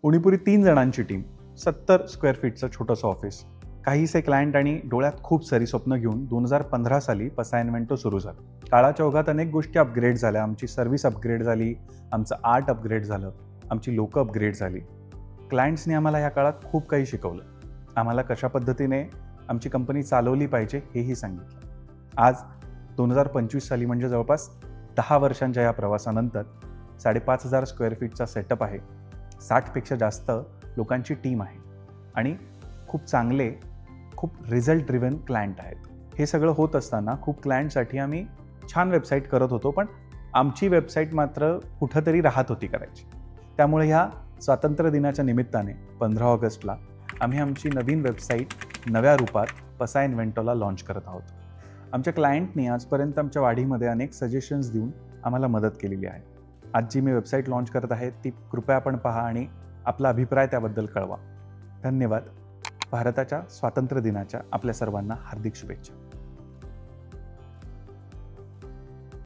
उणीपुरी 3 जणांची team, 70 square फीटचं छोटंसं office, काहीसे क्लायंट आणि डोळ्यात खूप सारी स्वप्न घेऊन 2015 साली पसा इन्व्हेंटो सुरू झालं. काळाच्या ओघात अनेक गोष्टी अपग्रेड झाल्या. आमची सर्व्हिस अपग्रेड झाली, आमचं आर्ट अपग्रेड झालं, आमची लोकं अपग्रेड झाली. क्लायंट्सनी आम्हाला ह्या काळात खूप काही शिकवलं. आम्हाला कशा पद्धतीने आमची कंपनी चालवली पाहिजे हेही सांगितलं. आज 2025 साली म्हणजे जवळपास 10 वर्षांच्या या प्रवासानंतर 5,500 स्क्वेअर फीटचा सेटअप आहे. 60पेक्षा जास्त लोकांची टीम आहे आणि खूप चांगले, खूप रिझल्ट ड्रिव्हन क्लायंट आहेत. हे सगळं होत असताना खूप क्लायंटसाठी आम्ही छान वेबसाईट करत होतो, पण आमची वेबसाईट मात्र कुठंतरी राहत होती करायची. त्यामुळे ह्या स्वातंत्र्य दिनाच्या निमित्ताने 15 ऑगस्टला आम्ही आमची नवीन वेबसाईट नव्या रूपात पसा इन्व्हेंटोला लॉन्च करत आहोत. आमच्या क्लायंटनी आजपर्यंत आमच्या वाढीमध्ये अनेक सजेशन्स देऊन आम्हाला मदत केलेली आहे. आज जी मी वेबसाईट लॉन्च करत आहे ती कृपया आपण पहा आणि आपला अभिप्राय त्याबद्दल कळवा. धन्यवाद. भारताच्या स्वातंत्र्य दिनाच्या आपल्या सर्वांना हार्दिक शुभेच्छा.